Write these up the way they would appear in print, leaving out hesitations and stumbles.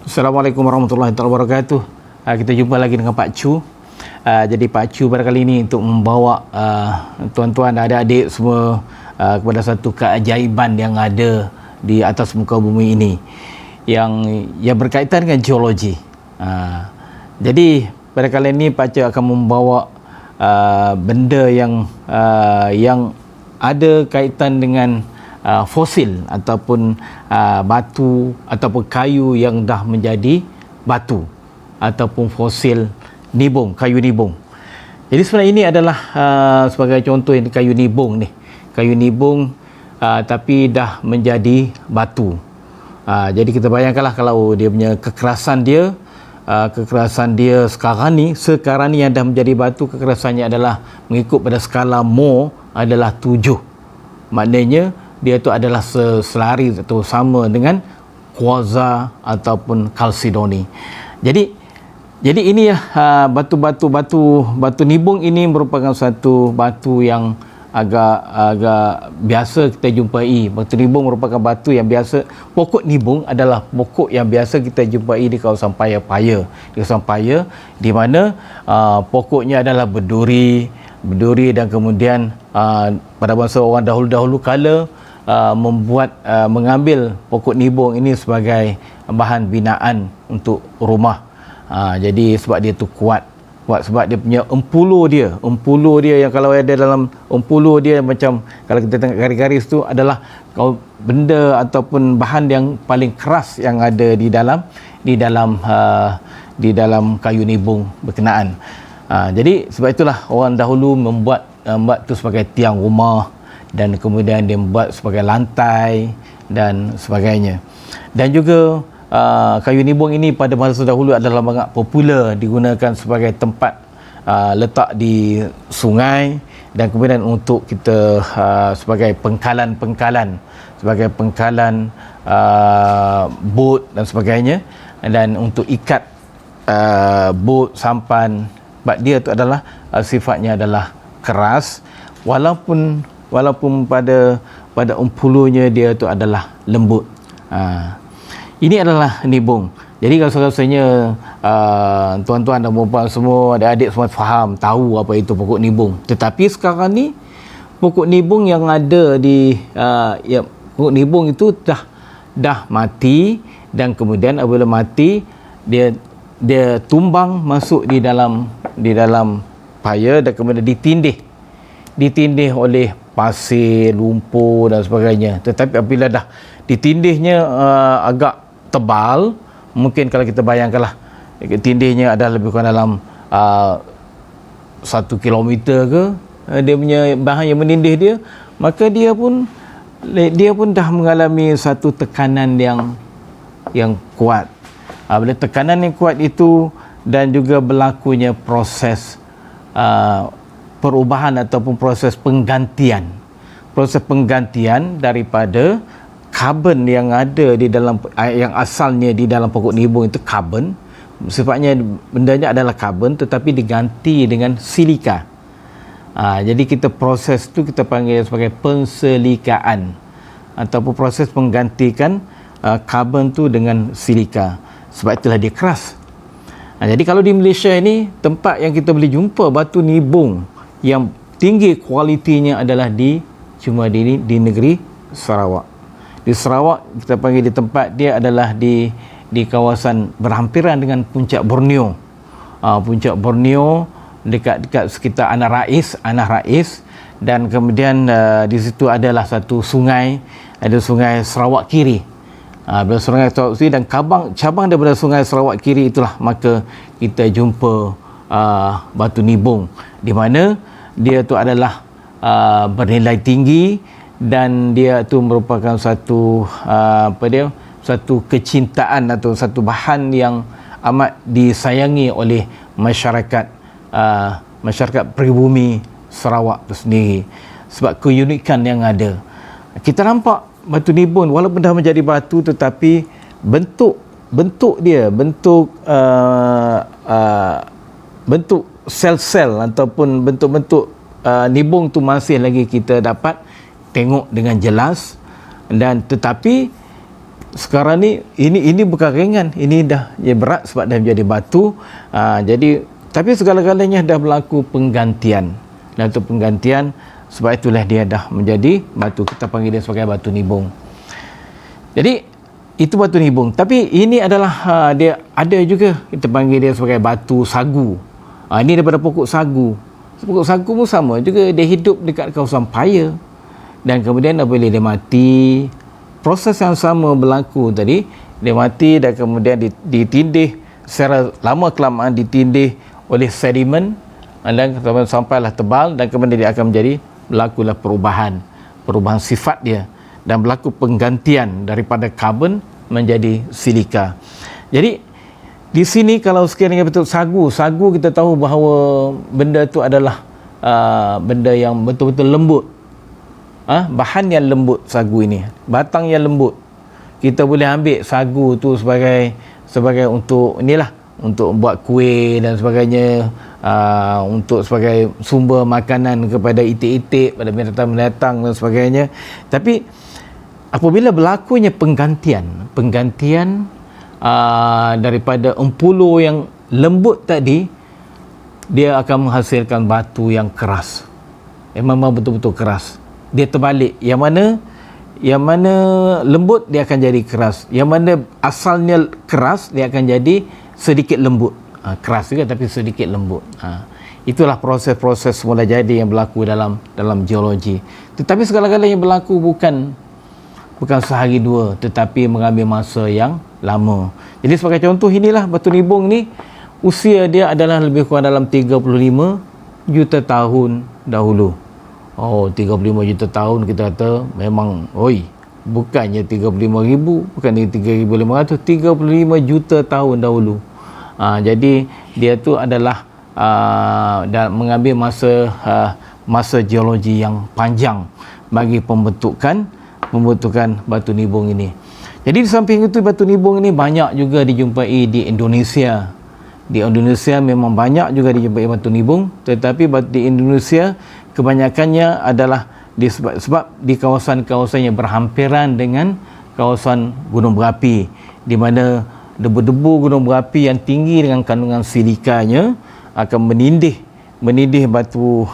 Assalamualaikum warahmatullahi wabarakatuh. Kita jumpa lagi dengan Pak Chu. Jadi Pak Chu pada kali ini untuk membawa tuan-tuan dan adik-adik semua kepada satu keajaiban yang ada di atas muka bumi ini yang berkaitan dengan geologi. Jadi pada kali ini Pak Chu akan membawa benda yang ada kaitan dengan fosil ataupun batu ataupun kayu yang dah menjadi batu ataupun fosil nibung, kayu nibung. Jadi sebenarnya ini adalah sebagai contoh ini kayu nibung ni. Kayu nibung tapi dah menjadi batu. Jadi kita bayangkanlah kalau dia punya kekerasan dia sekarang ni yang dah menjadi batu, kekerasannya adalah mengikut pada skala Mohs adalah 7. Maknanya dia tu adalah selari atau sama dengan kuarza ataupun kalsidoni. Jadi ini batu nibung ini merupakan satu batu yang agak biasa kita jumpai. Batu nibung merupakan batu yang biasa. Pokok nibung adalah pokok yang biasa kita jumpai di kawasan paya-paya. Di kawasan paya di mana pokoknya adalah berduri dan kemudian pada masa orang dahulu kala mengambil pokok nibung ini sebagai bahan binaan untuk rumah. Jadi sebab dia tu kuat sebab dia punya empuluh dia yang kalau ada dalam empuluh dia, macam kalau kita tengok garis-garis tu adalah benda ataupun bahan yang paling keras yang ada di dalam kayu nibung berkenaan. Jadi sebab itulah orang dahulu membuat tu sebagai tiang rumah dan kemudian dia membuat sebagai lantai dan sebagainya. Dan juga kayu nibung ini pada masa dahulu adalah sangat popular digunakan sebagai tempat letak di sungai dan kemudian untuk kita sebagai pengkalan bot dan sebagainya, dan untuk ikat bot sampan. Sebab dia tu adalah sifatnya adalah keras walaupun pada empulunya dia tu adalah lembut. Ini adalah nibung. Jadi kalau rasanya tuan-tuan dan puan-puan semua, adik-adik semua faham, tahu apa itu pokok nibung. Tetapi sekarang ni pokok nibung yang ada pokok nibung itu dah mati, dan kemudian apabila mati dia tumbang masuk di dalam paya dan kemudian ditindih oleh pasir, lumpur dan sebagainya. Tetapi apabila dah ditindihnya agak tebal, mungkin kalau kita bayangkanlah tindihnya adalah lebih kurang dalam 1 kilometer ke, dia punya bahan yang menindih dia, maka dia pun dah mengalami satu tekanan yang kuat. Bila tekanan yang kuat itu dan juga berlakunya proses perubahan ataupun proses penggantian daripada karbon yang ada di dalam, yang asalnya di dalam pokok nibung itu karbon, sifatnya bendanya adalah karbon tetapi diganti dengan silika. Jadi proses itu kita panggil sebagai penselikaan ataupun proses menggantikan karbon tu dengan silika. Sebab itulah dia keras. Jadi kalau di Malaysia ini, tempat yang kita boleh jumpa batu nibung yang tinggi kualitinya adalah cuma di negeri Sarawak. Di Sarawak kita panggil di tempat dia adalah di kawasan berhampiran dengan puncak Borneo. Puncak Borneo dekat sekitar Anah Rais, dan kemudian di situ adalah satu sungai, ada Sungai Sarawak Kiri. Bila Sungai Sarawak Kiri dan cabang daripada Sungai Sarawak Kiri itulah maka kita jumpa batu nibung di mana dia tu adalah bernilai tinggi, dan dia tu merupakan satu satu kecintaan atau satu bahan yang amat disayangi oleh masyarakat pribumi Sarawak itu sendiri sebab keunikan yang ada. Kita nampak batu nibung walaupun dah menjadi batu, tetapi bentuk dia, bentuk sel-sel ataupun bentuk-bentuk nibung tu masih lagi kita dapat tengok dengan jelas, dan tetapi sekarang ni ini bukan ringan, ini dah berat sebab dah menjadi batu. Jadi tapi segala-galanya dah berlaku penggantian, dan untuk penggantian sebab itulah dia dah menjadi batu, kita panggil dia sebagai batu nibung. Jadi itu batu nibung. Tapi ini adalah dia ada juga kita panggil dia sebagai batu sagu. Ini daripada pokok sagu. Pokok sagu pun sama juga, dia hidup dekat kawasan paya, dan kemudian apabila dia mati, proses yang sama berlaku tadi. Dia mati dan kemudian ditindih secara lama kelamaan, ditindih oleh sedimen, dan sampailah tebal, dan kemudian dia akan menjadi berlakulah perubahan sifat dia, dan berlaku penggantian daripada karbon menjadi silika. Jadi di sini kalau sekiranya betul sagu kita tahu bahawa benda itu adalah benda yang betul-betul lembut. Bahan yang lembut sagu ini, batang yang lembut. Kita boleh ambil sagu tu sebagai untuk inilah, untuk buat kuih dan sebagainya, untuk sebagai sumber makanan kepada itik-itik, pada binatang-binatang dan sebagainya. Tapi apabila berlakunya penggantian daripada empulo yang lembut tadi, dia akan menghasilkan batu yang keras, memang betul-betul keras. Dia terbalik, yang mana lembut dia akan jadi keras, yang mana asalnya keras dia akan jadi sedikit lembut. Keras juga tapi sedikit lembut. Itulah proses-proses semula jadi yang berlaku dalam geologi. Tetapi segala-galanya berlaku bukan sehari dua, tetapi mengambil masa yang lama. Jadi sebagai contoh, inilah batu nibung ni, usia dia adalah lebih kurang dalam 35 juta tahun dahulu. 35 juta tahun kita kata memang, bukannya 35,000, bukannya 3,500, 35 juta tahun dahulu. Jadi dia tu adalah mengambil masa geologi yang panjang bagi pembentukan batu nibung ini. Jadi di samping itu, batu nibung ini banyak juga dijumpai di Indonesia. Di Indonesia memang banyak juga dijumpai batu nibung, tetapi di Indonesia kebanyakannya adalah sebab di kawasan-kawasan yang berhampiran dengan kawasan gunung berapi, di mana debu-debu gunung berapi yang tinggi dengan kandungan silikanya akan menindih batu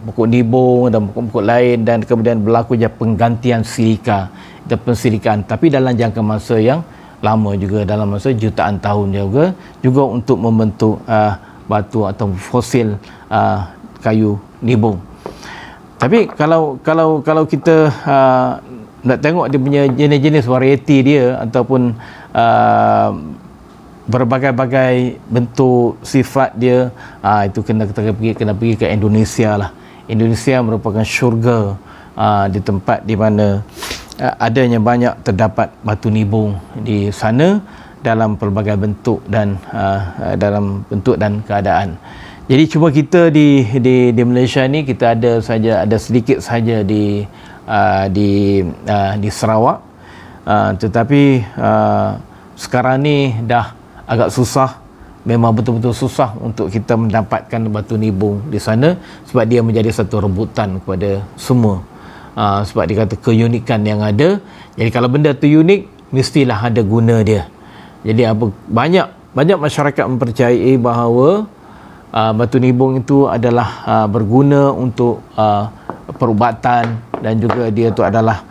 pokok nibung dan pokok-pokok lain, dan kemudian berlaku penggantian silika dan pensilikaan, tapi dalam jangka masa yang lama juga, dalam masa jutaan tahun juga untuk membentuk batu atau fosil kayu nibung. Tapi kalau kita nak tengok dia punya jenis-jenis varieti dia, ataupun berbagai-bagai bentuk sifat dia, itu kena pergi ke Indonesia lah. Indonesia merupakan syurga di tempat di mana adanya banyak terdapat batu nibung di sana dalam pelbagai bentuk dan dalam bentuk dan keadaan. Jadi cuma kita di Malaysia ni kita ada sedikit saja di Sarawak, tetapi sekarang ni dah agak susah, memang betul-betul susah untuk kita mendapatkan batu nibung di sana, sebab dia menjadi satu rebutan kepada semua. Sebab dia kata keunikan yang ada. Jadi kalau benda tu unik, mestilah ada guna dia. Jadi banyak masyarakat mempercayai bahawa batu nibung itu adalah berguna untuk perubatan, dan juga dia itu adalah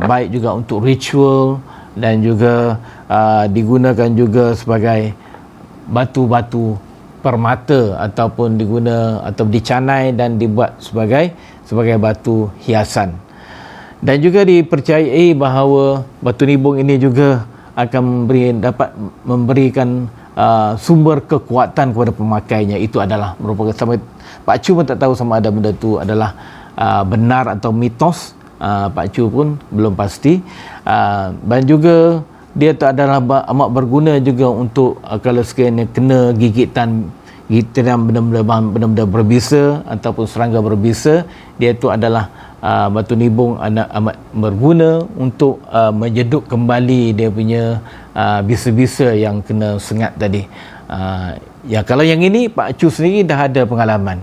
baik juga untuk ritual, dan juga digunakan juga sebagai batu-batu permata, ataupun atau dicanai dan dibuat sebagai batu hiasan. Dan juga dipercayai bahawa batu nibung ini juga akan dapat memberikan sumber kekuatan kepada pemakainya. Itu adalah merupakan, Pak Chu pun tak tahu sama ada benda tu adalah benar atau mitos. Pak Chu pun belum pasti. Dan juga dia tu adalah amat berguna juga untuk kalau sekiranya kena gigitan benda-benda berbisa ataupun serangga berbisa, dia tu adalah batu nibung amat berguna untuk menjeduk kembali dia punya bisa-bisa yang kena sengat tadi. Ya, kalau yang ini Pak Chu sendiri dah ada pengalaman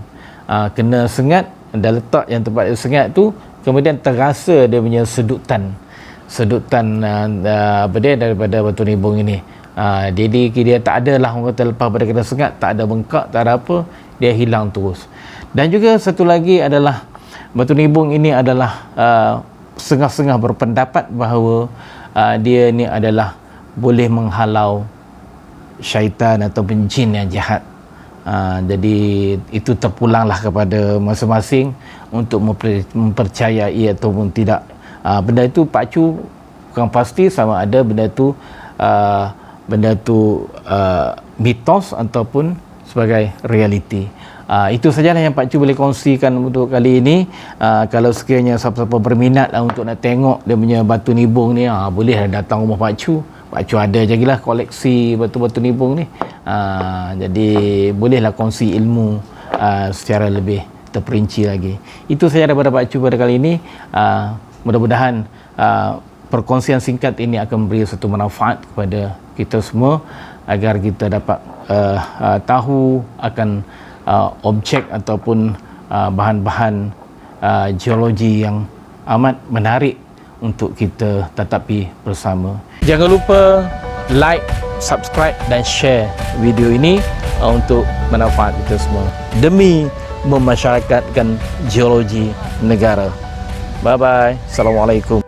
kena sengat, dah letak yang tempat dia sengat tu, kemudian terasa dia punya sedutan sedutan apa dia daripada batu nibung ini. Jadi dia tak ada lah orang kata lepas pada kena sengat, tak ada bengkak, tak ada apa, dia hilang terus. Dan juga satu lagi adalah batu nibung ini adalah setengah-setengah berpendapat bahawa dia ni adalah boleh menghalau syaitan ataupun jin yang jahat. Jadi itu terpulanglah kepada masing-masing untuk mempercayai ataupun tidak. Benda itu Pak Cu bukan pasti sama ada benda tu mitos ataupun sebagai realiti. Itu sajalah yang Pak Cu boleh kongsikan untuk kali ini. Kalau sekiranya siapa-siapa berminat lah untuk nak tengok dia punya batu nibung ni, boleh datang rumah Pak Cu. Pak Cu ada je lah koleksi batu-batu nibung ni. Jadi bolehlah kongsi ilmu secara lebih terperinci lagi. Itu saja daripada Pak Cu pada kali ini. Mudah-mudahan perkongsian singkat ini akan memberi satu manfaat kepada kita semua agar kita dapat tahu akan objek ataupun bahan-bahan geologi yang amat menarik untuk kita tatapi bersama. Jangan lupa like, subscribe dan share video ini untuk manfaat kita semua demi memasyarakatkan geologi negara. Bye bye. Assalamualaikum.